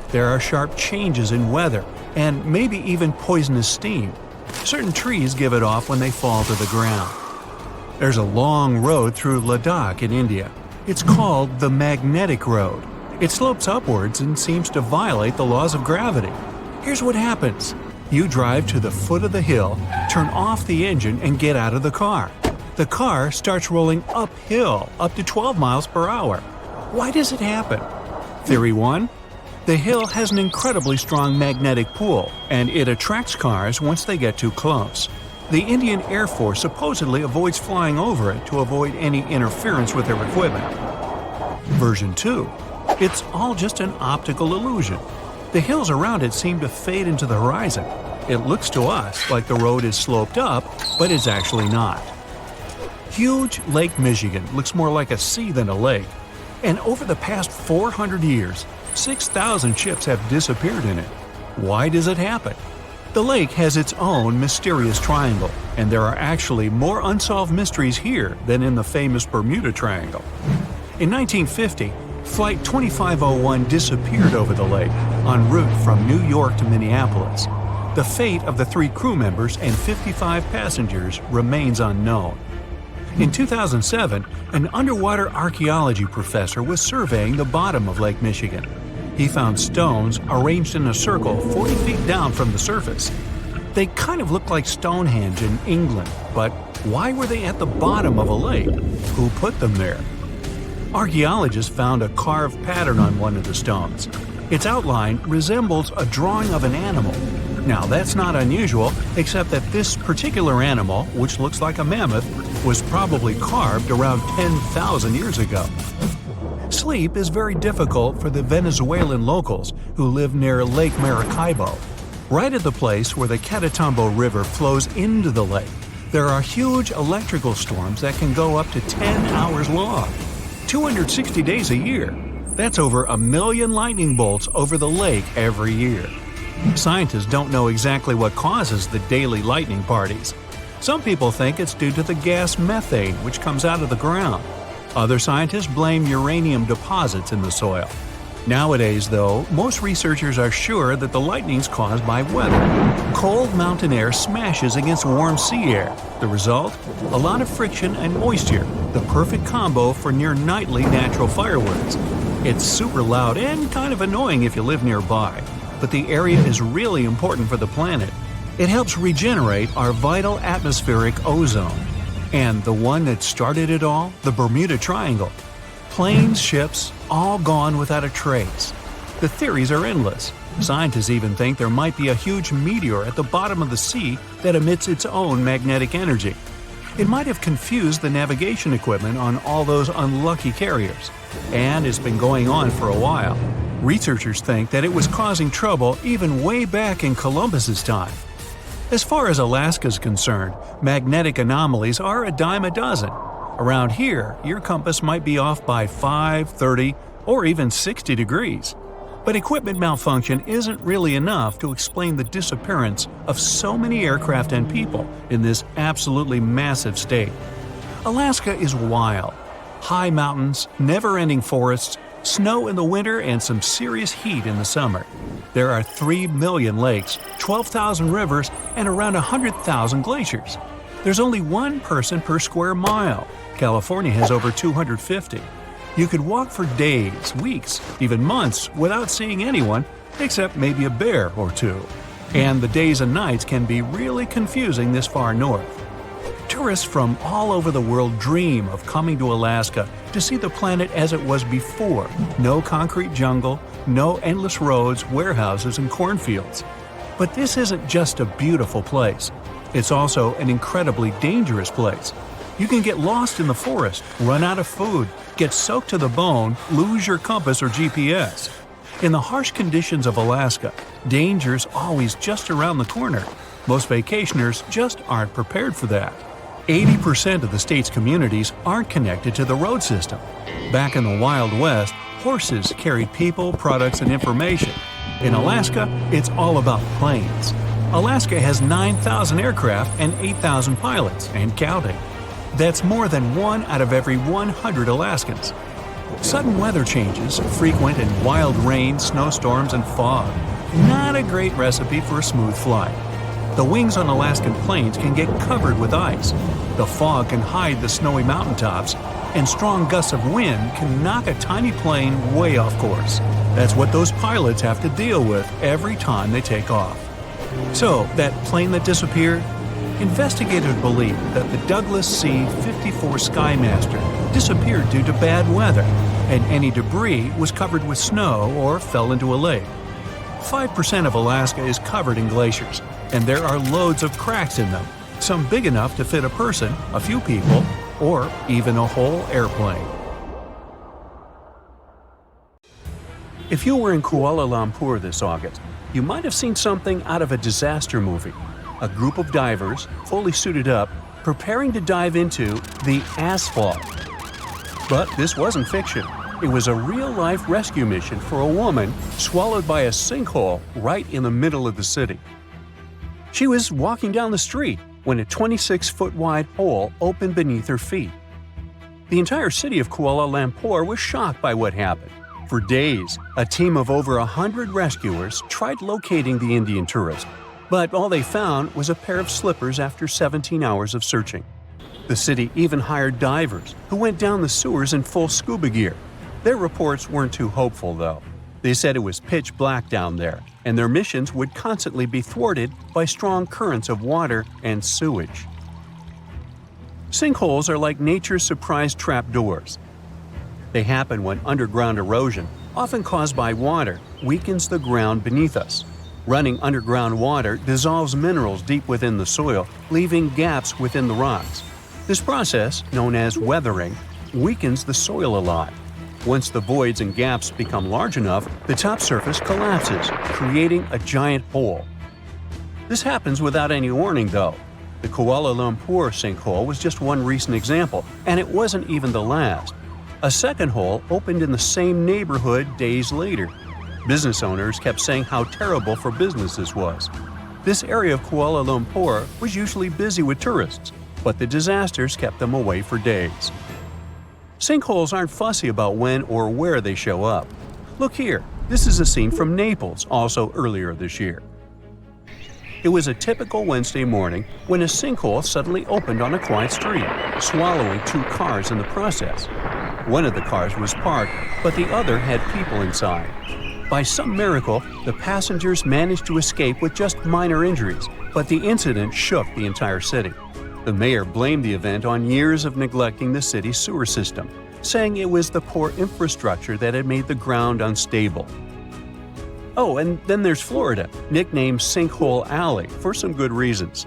There are sharp changes in weather and maybe even poisonous steam. Certain trees give it off when they fall to the ground. There's a long road through Ladakh in India. It's called the Magnetic Road. It slopes upwards and seems to violate the laws of gravity. Here's what happens. You drive to the foot of the hill, turn off the engine, and get out of the car. The car starts rolling uphill up to 12 miles per hour. Why does it happen? Theory 1. The hill has an incredibly strong magnetic pull, and it attracts cars once they get too close. The Indian Air Force supposedly avoids flying over it to avoid any interference with their equipment. Version 2. It's all just an optical illusion. The hills around it seem to fade into the horizon. It looks to us like the road is sloped up, but it's actually not. Huge Lake Michigan looks more like a sea than a lake. And over the past 400 years, 6,000 ships have disappeared in it. Why does it happen? The lake has its own mysterious triangle, and there are actually more unsolved mysteries here than in the famous Bermuda Triangle. In 1950, Flight 2501 disappeared over the lake, en route from New York to Minneapolis. The fate of the 3 crew members and 55 passengers remains unknown. In 2007, an underwater archaeology professor was surveying the bottom of Lake Michigan. He found stones arranged in a circle 40 feet down from the surface. They kind of look like Stonehenge in England, but why were they at the bottom of a lake? Who put them there? Archaeologists found a carved pattern on one of the stones. Its outline resembles a drawing of an animal. Now, that's not unusual, except that this particular animal, which looks like a mammoth, was probably carved around 10,000 years ago. Sleep is very difficult for the Venezuelan locals who live near Lake Maracaibo. Right at the place where the Catatumbo River flows into the lake, there are huge electrical storms that can go up to 10 hours long. 260 days a year. That's over 1 million lightning bolts over the lake every year. Scientists don't know exactly what causes the daily lightning parties. Some people think it's due to the gas methane which comes out of the ground. Other scientists blame uranium deposits in the soil. Nowadays, though, most researchers are sure that the lightning's caused by weather. Cold mountain air smashes against warm sea air. The result? A lot of friction and moisture, the perfect combo for near-nightly natural fireworks. It's super loud and kind of annoying if you live nearby, but the area is really important for the planet. It helps regenerate our vital atmospheric ozone. And the one that started it all? The Bermuda Triangle. Planes, ships, all gone without a trace. The theories are endless. Scientists even think there might be a huge meteor at the bottom of the sea that emits its own magnetic energy. It might have confused the navigation equipment on all those unlucky carriers. And it's been going on for a while. Researchers think that it was causing trouble even way back in Columbus's time. As far as Alaska's concerned, magnetic anomalies are a dime a dozen. Around here, your compass might be off by 5, 30, or even 60 degrees. But equipment malfunction isn't really enough to explain the disappearance of so many aircraft and people in this absolutely massive state. Alaska is wild. High mountains, never-ending forests, snow in the winter, and some serious heat in the summer. There are 3 million lakes, 12,000 rivers, and around 100,000 glaciers. There's only one person per square mile. California has over 250. You could walk for days, weeks, even months without seeing anyone, except maybe a bear or two. And the days and nights can be really confusing this far north. Tourists from all over the world dream of coming to Alaska to see the planet as it was before. No concrete jungle, no endless roads, warehouses, and cornfields. But this isn't just a beautiful place. It's also an incredibly dangerous place. You can get lost in the forest, run out of food, get soaked to the bone, lose your compass or GPS. In the harsh conditions of Alaska, danger's always just around the corner. Most vacationers just aren't prepared for that. 80% of the state's communities aren't connected to the road system. Back in the Wild West, horses carried people, products, and information. In Alaska, it's all about planes. Alaska has 9,000 aircraft and 8,000 pilots, and counting. That's more than 1 out of every 100 Alaskans. Sudden weather changes, frequent and wild rain, snowstorms, and fog. Not a great recipe for a smooth flight. The wings on Alaskan plains can get covered with ice. The fog can hide the snowy mountaintops, and strong gusts of wind can knock a tiny plane way off course. That's what those pilots have to deal with every time they take off. So, that plane that disappeared? Investigators believe that the Douglas C-54 Skymaster disappeared due to bad weather, and any debris was covered with snow or fell into a lake. 5% of Alaska is covered in glaciers, and there are loads of cracks in them, some big enough to fit a person, a few people, or even a whole airplane. If you were in Kuala Lumpur this August, you might have seen something out of a disaster movie. A group of divers, fully suited up, preparing to dive into the asphalt. But this wasn't fiction. It was a real-life rescue mission for a woman swallowed by a sinkhole right in the middle of the city. She was walking down the street when a 26-foot-wide hole opened beneath her feet. The entire city of Kuala Lumpur was shocked by what happened. For days, a team of over 100 rescuers tried locating the Indian tourist, but all they found was a pair of slippers after 17 hours of searching. The city even hired divers who went down the sewers in full scuba gear. Their reports weren't too hopeful, though. They said it was pitch black down there, and their missions would constantly be thwarted by strong currents of water and sewage. Sinkholes are like nature's surprise trapdoors. They happen when underground erosion, often caused by water, weakens the ground beneath us. Running underground water dissolves minerals deep within the soil, leaving gaps within the rocks. This process, known as weathering, weakens the soil a lot. Once the voids and gaps become large enough, the top surface collapses, creating a giant hole. This happens without any warning, though. The Kuala Lumpur sinkhole was just one recent example, and it wasn't even the last. A second hole opened in the same neighborhood days later. Business owners kept saying how terrible for business this was. This area of Kuala Lumpur was usually busy with tourists, but the disasters kept them away for days. Sinkholes aren't fussy about when or where they show up. Look here, this is a scene from Naples, also earlier this year. It was a typical Wednesday morning when a sinkhole suddenly opened on a quiet street, swallowing 2 cars in the process. One of the cars was parked, but the other had people inside. By some miracle, the passengers managed to escape with just minor injuries, but the incident shook the entire city. The mayor blamed the event on years of neglecting the city's sewer system, saying it was the poor infrastructure that had made the ground unstable. Oh, and then there's Florida, nicknamed Sinkhole Alley for some good reasons.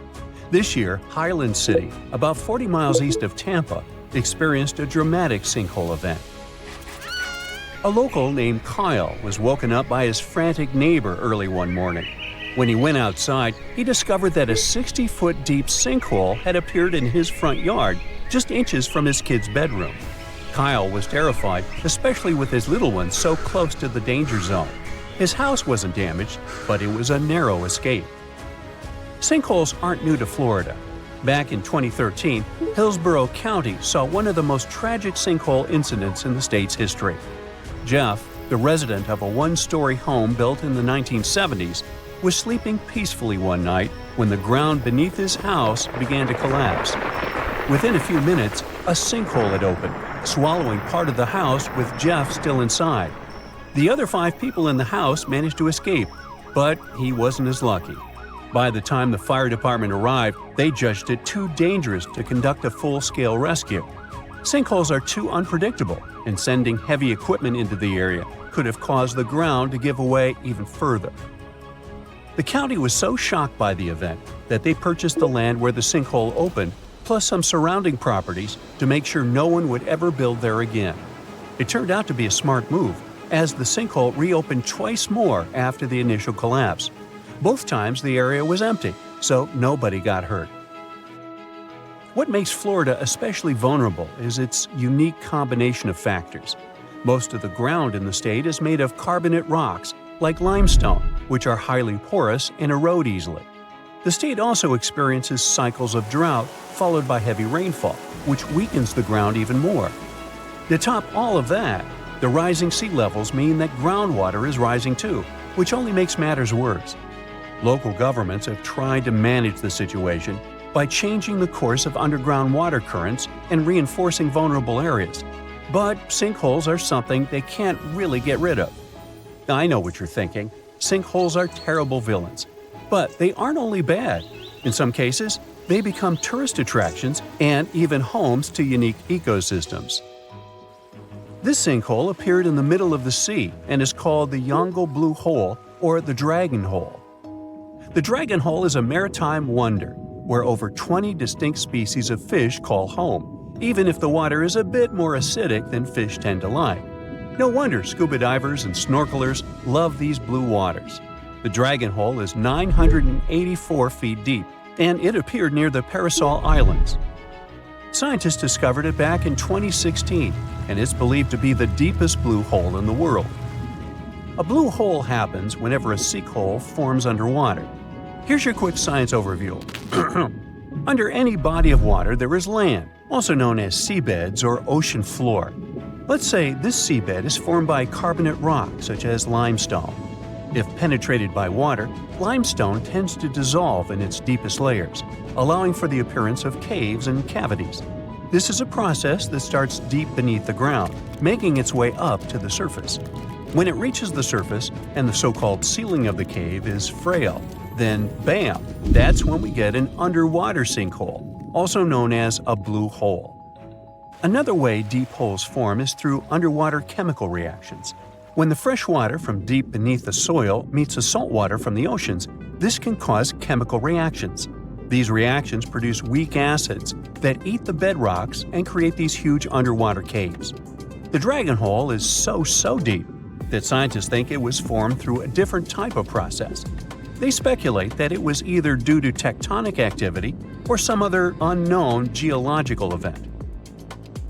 This year, Highland City, about 40 miles east of Tampa, experienced a dramatic sinkhole event. A local named Kyle was woken up by his frantic neighbor early one morning. When he went outside, he discovered that a 60-foot deep sinkhole had appeared in his front yard, just inches from his kid's bedroom. Kyle was terrified, especially with his little one so close to the danger zone. His house wasn't damaged, but it was a narrow escape. Sinkholes aren't new to Florida. Back in 2013, Hillsborough County saw one of the most tragic sinkhole incidents in the state's history. Jeff, the resident of a one-story home built in the 1970s, was sleeping peacefully one night when the ground beneath his house began to collapse. Within a few minutes, a sinkhole had opened, swallowing part of the house with Jeff still inside. The other 5 people in the house managed to escape, but he wasn't as lucky. By the time the fire department arrived, they judged it too dangerous to conduct a full-scale rescue. Sinkholes are too unpredictable, and sending heavy equipment into the area could have caused the ground to give away even further. The county was so shocked by the event that they purchased the land where the sinkhole opened, plus some surrounding properties, to make sure no one would ever build there again. It turned out to be a smart move, as the sinkhole reopened twice more after the initial collapse. Both times the area was empty, so nobody got hurt. What makes Florida especially vulnerable is its unique combination of factors. Most of the ground in the state is made of carbonate rocks, like limestone, which are highly porous and erode easily. The state also experiences cycles of drought followed by heavy rainfall, which weakens the ground even more. To top all of that, the rising sea levels mean that groundwater is rising too, which only makes matters worse. Local governments have tried to manage the situation by changing the course of underground water currents and reinforcing vulnerable areas. But sinkholes are something they can't really get rid of. I know what you're thinking. Sinkholes are terrible villains. But they aren't only bad. In some cases, they become tourist attractions and even homes to unique ecosystems. This sinkhole appeared in the middle of the sea and is called the Yongle Blue Hole or the Dragon Hole. The Dragon Hole is a maritime wonder where over 20 distinct species of fish call home, even if the water is a bit more acidic than fish tend to like. No wonder scuba divers and snorkelers love these blue waters. The Dragon Hole is 984 feet deep, and it appeared near the Parasol Islands. Scientists discovered it back in 2016, and it's believed to be the deepest blue hole in the world. A blue hole happens whenever a sinkhole forms underwater. Here's your quick science overview. Under any body of water there is land, also known as seabeds or ocean floor. Let's say this seabed is formed by carbonate rock, such as limestone. If penetrated by water, limestone tends to dissolve in its deepest layers, allowing for the appearance of caves and cavities. This is a process that starts deep beneath the ground, making its way up to the surface. When it reaches the surface and the so-called ceiling of the cave is frail, then bam, that's when we get an underwater sinkhole, also known as a blue hole. Another way deep holes form is through underwater chemical reactions. When the fresh water from deep beneath the soil meets the salt water from the oceans, this can cause chemical reactions. These reactions produce weak acids that eat the bedrocks and create these huge underwater caves. The Dragon Hole is so deep that scientists think it was formed through a different type of process. They speculate that it was either due to tectonic activity or some other unknown geological event.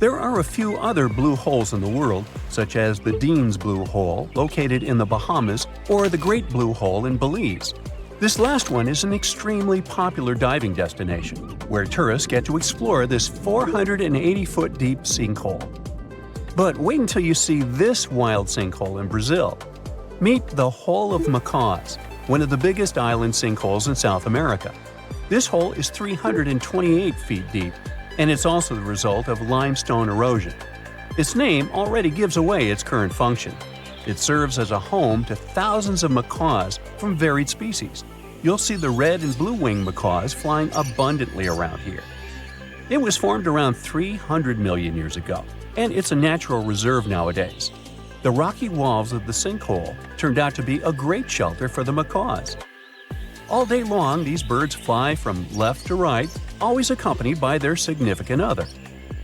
There are a few other blue holes in the world, such as the Dean's Blue Hole, located in the Bahamas, or the Great Blue Hole in Belize. This last one is an extremely popular diving destination, where tourists get to explore this 480-foot deep sinkhole. But wait until you see this wild sinkhole in Brazil. Meet the Hole of Macaws, one of the biggest island sinkholes in South America. This hole is 328 feet deep, and it's also the result of limestone erosion. Its name already gives away its current function. It serves as a home to thousands of macaws from varied species. You'll see the red and blue-winged macaws flying abundantly around here. It was formed around 300 million years ago, and it's a natural reserve nowadays. The rocky walls of the sinkhole turned out to be a great shelter for the macaws. All day long, these birds fly from left to right, always accompanied by their significant other.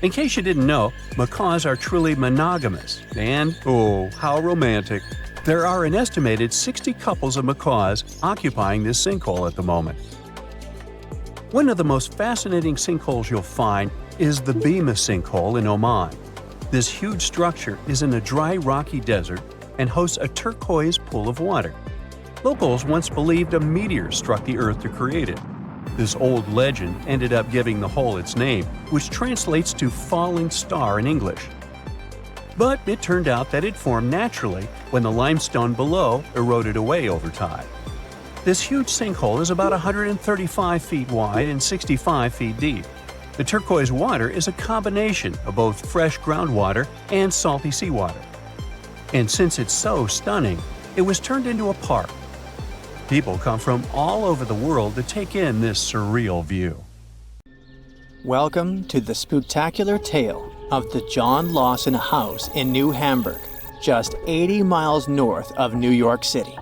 In case you didn't know, macaws are truly monogamous, and, oh, how romantic! There are an estimated 60 couples of macaws occupying this sinkhole at the moment. One of the most fascinating sinkholes you'll find is the Bima sinkhole in Oman. This huge structure is in a dry, rocky desert and hosts a turquoise pool of water. Locals once believed a meteor struck the Earth to create it. This old legend ended up giving the hole its name, which translates to falling star in English. But it turned out that it formed naturally when the limestone below eroded away over time. This huge sinkhole is about 135 feet wide and 65 feet deep. The turquoise water is a combination of both fresh groundwater and salty seawater. And since it's so stunning, it was turned into a park. People come from all over the world to take in this surreal view. Welcome to the spooktacular tale of the John Lawson house in New Hamburg, just 80 miles north of New York City.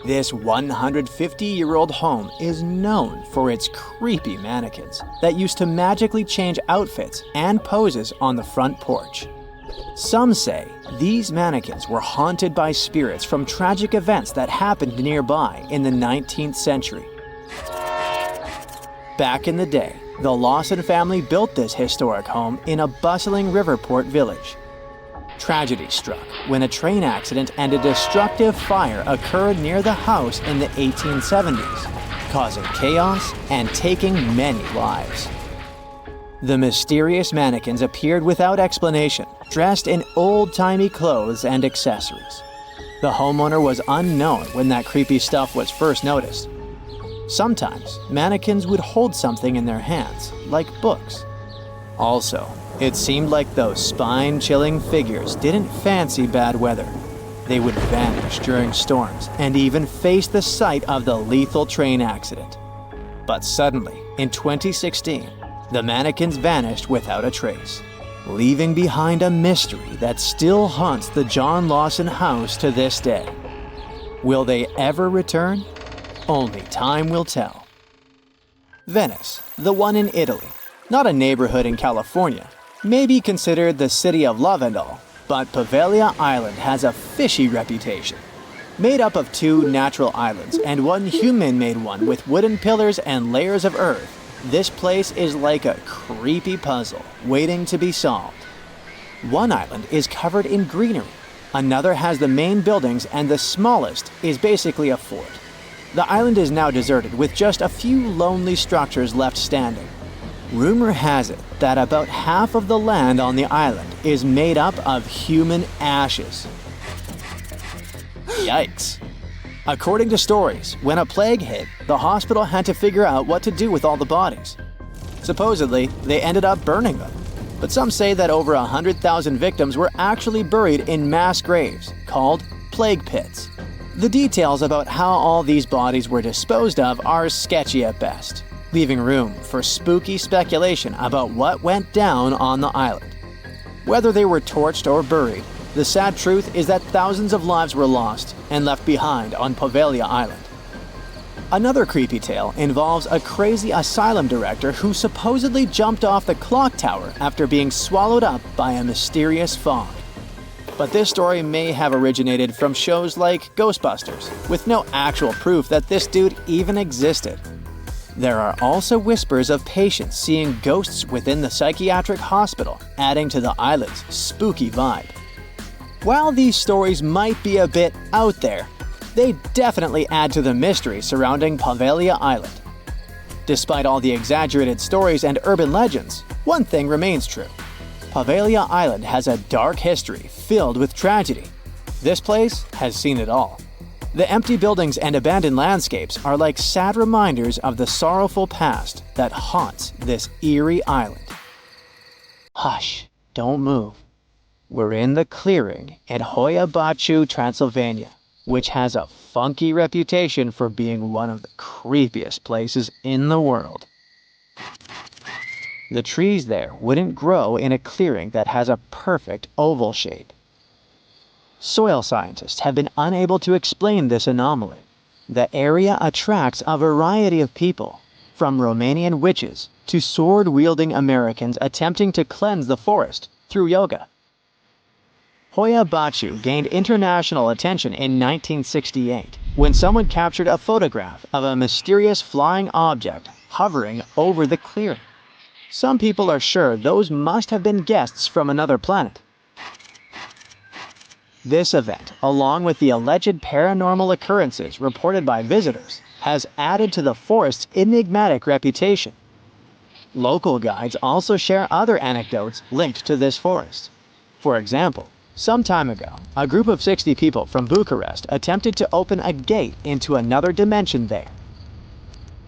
This 150-year-old home is known for its creepy mannequins that used to magically change outfits and poses on the front porch. Some say these mannequins were haunted by spirits from tragic events that happened nearby in the 19th century. Back in the day, the Lawson family built this historic home in a bustling riverport village. Tragedy struck when a train accident and a destructive fire occurred near the house in the 1870s, causing chaos and taking many lives. The mysterious mannequins appeared without explanation, dressed in old-timey clothes and accessories. The homeowner was unknown when that creepy stuff was first noticed. Sometimes, mannequins would hold something in their hands, like books. Also, it seemed like those spine-chilling figures didn't fancy bad weather. They would vanish during storms and even face the site of the lethal train accident. But suddenly, in 2016, the mannequins vanished without a trace, leaving behind a mystery that still haunts the John Lawson house to this day. Will they ever return? Only time will tell. Venice, the one in Italy, not a neighborhood in California, may be considered the city of love and all, but Poveglia Island has a fishy reputation. Made up of 2 natural islands and 1 human-made one with wooden pillars and layers of earth, this place is like a creepy puzzle waiting to be solved. One island is covered in greenery, another has the main buildings, and the smallest is basically a fort. The island is now deserted with just a few lonely structures left standing. Rumor has it that about half of the land on the island is made up of human ashes. Yikes. According to stories, when a plague hit, the hospital had to figure out what to do with all the bodies. Supposedly, they ended up burning them. but some say that over 100,000 victims were actually buried in mass graves, called plague pits. The details about how all these bodies were disposed of are sketchy at best, leaving room for spooky speculation about what went down on the island. Whether they were torched or buried, the sad truth is that thousands of lives were lost and left behind on Poveglia Island. Another creepy tale involves a crazy asylum director who supposedly jumped off the clock tower after being swallowed up by a mysterious fog. But this story may have originated from shows like Ghostbusters, with no actual proof that this dude even existed. There are also whispers of patients seeing ghosts within the psychiatric hospital, adding to the island's spooky vibe. While these stories might be a bit out there, they definitely add to the mystery surrounding Poveglia Island. Despite all the exaggerated stories and urban legends, one thing remains true. Poveglia Island has a dark history filled with tragedy. This place has seen it all. The empty buildings and abandoned landscapes are like sad reminders of the sorrowful past that haunts this eerie island. Hush, don't move. We're in the clearing at Hoia Baciu, Transylvania, which has a funky reputation for being one of the creepiest places in the world. The trees there wouldn't grow in a clearing that has a perfect oval shape. Soil scientists have been unable to explain this anomaly. The area attracts a variety of people, from Romanian witches to sword-wielding Americans attempting to cleanse the forest through yoga. Hoia Baciu gained international attention in 1968 when someone captured a photograph of a mysterious flying object hovering over the clearing. Some people are sure those must have been guests from another planet. This event, along with the alleged paranormal occurrences reported by visitors, has added to the forest's enigmatic reputation. Local guides also share other anecdotes linked to this forest. For example, some time ago, a group of 60 people from Bucharest attempted to open a gate into another dimension there.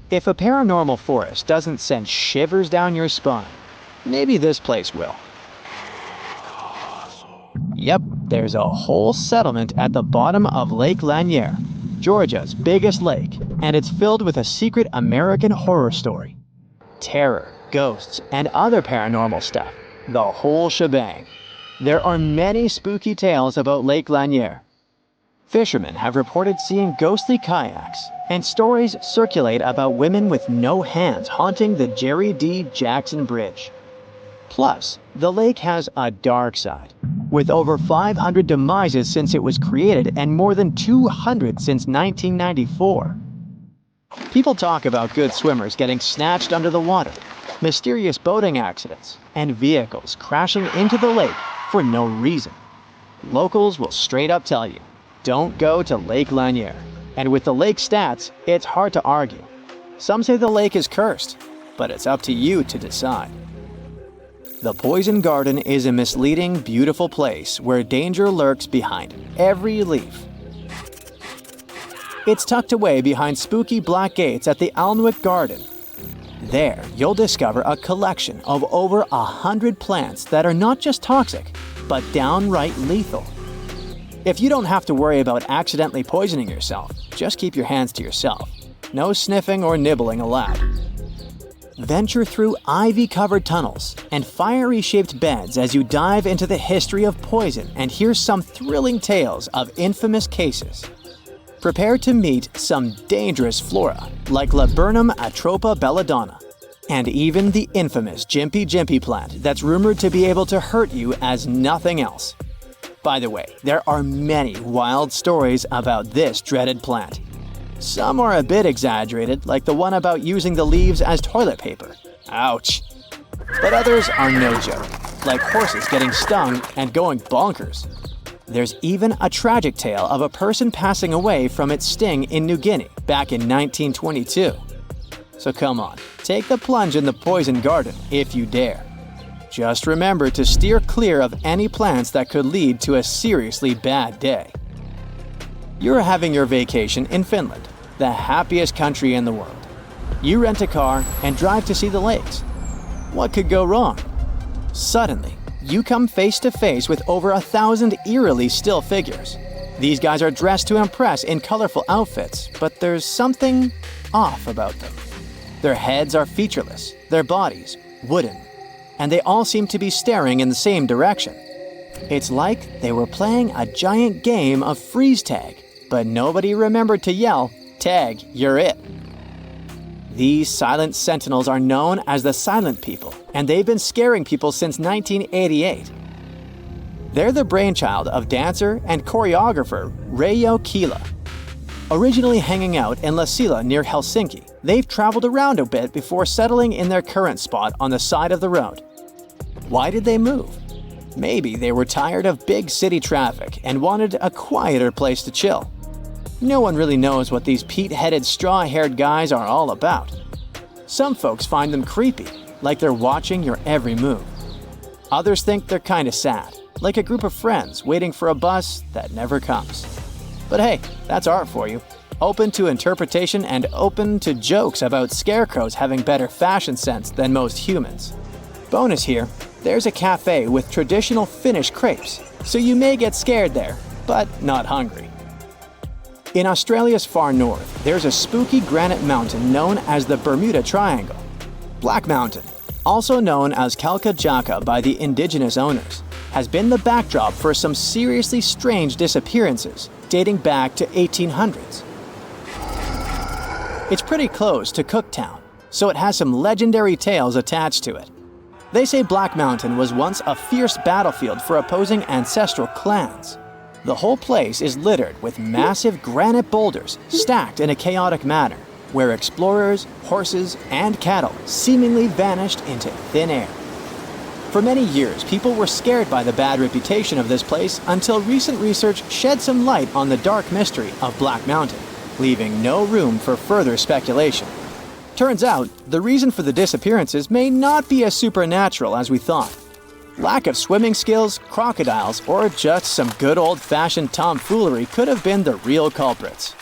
If a paranormal forest doesn't send shivers down your spine, maybe this place will. Yep, there's a whole settlement at the bottom of Lake Lanier, Georgia's biggest lake, and it's filled with a secret American horror story. Terror, ghosts, and other paranormal stuff. The whole shebang. There are many spooky tales about Lake Lanier. Fishermen have reported seeing ghostly kayaks, and stories circulate about women with no hands haunting the Jerry D. Jackson Bridge. Plus, the lake has a dark side, with over 500 demises since it was created and more than 200 since 1994. People talk about good swimmers getting snatched under the water, mysterious boating accidents, and vehicles crashing into the lake for no reason. Locals will straight up tell you, don't go to Lake Lanier. And with the lake stats, it's hard to argue. Some say the lake is cursed, but it's up to you to decide. The Poison Garden is a misleading, beautiful place where danger lurks behind every leaf. It's tucked away behind spooky black gates at the Alnwick Garden. There, you'll discover a collection of over 100 plants that are not just toxic, but downright lethal. If you don't have to worry about accidentally poisoning yourself, just keep your hands to yourself. No sniffing or nibbling allowed. Venture through ivy-covered tunnels and fiery-shaped beds as you dive into the history of poison and hear some thrilling tales of infamous cases. Prepare to meet some dangerous flora like Laburnum atropa belladonna, and even the infamous Jimpy Jimpy plant that's rumored to be able to hurt you as nothing else. By the way, there are many wild stories about this dreaded plant. Some are a bit exaggerated, like the one about using the leaves as toilet paper. Ouch. But others are no joke, like horses getting stung and going bonkers. There's even a tragic tale of a person passing away from its sting in New Guinea back in 1922. So come on, take the plunge in the Poison Garden if you dare. Just remember to steer clear of any plants that could lead to a seriously bad day. You're having your vacation in Finland, the happiest country in the world. You rent a car and drive to see the lakes. What could go wrong? Suddenly, you come face to face with over 1,000 eerily still figures. These guys are dressed to impress in colorful outfits, but there's something off about them. Their heads are featureless, their bodies wooden, and they all seem to be staring in the same direction. It's like they were playing a giant game of freeze tag, but nobody remembered to yell, "Tag, you're it." These silent sentinels are known as the Silent People, and they've been scaring people since 1988. They're the brainchild of dancer and choreographer Reijo Kila. Originally hanging out in Lasila near Helsinki, they've traveled around a bit before settling in their current spot on the side of the road. Why did they move? Maybe they were tired of big city traffic and wanted a quieter place to chill. No one really knows what these peat-headed, straw-haired guys are all about. Some folks find them creepy, like they're watching your every move. Others think they're kinda sad, like a group of friends waiting for a bus that never comes. But hey, that's art for you. Open to interpretation and open to jokes about scarecrows having better fashion sense than most humans. Bonus here, there's a cafe with traditional Finnish crepes, so you may get scared there, but not hungry. In Australia's far north, there's a spooky granite mountain known as the Bermuda Triangle. Black Mountain, also known as Kalkajaka by the indigenous owners, has been the backdrop for some seriously strange disappearances dating back to 1800s. It's pretty close to Cooktown, so it has some legendary tales attached to it. They say Black Mountain was once a fierce battlefield for opposing ancestral clans. The whole place is littered with massive granite boulders stacked in a chaotic manner, where explorers, horses, and cattle seemingly vanished into thin air. For many years, people were scared by the bad reputation of this place until recent research shed some light on the dark mystery of Black Mountain, leaving no room for further speculation. Turns out, the reason for the disappearances may not be as supernatural as we thought. Lack of swimming skills, crocodiles, or just some good old-fashioned tomfoolery could have been the real culprits.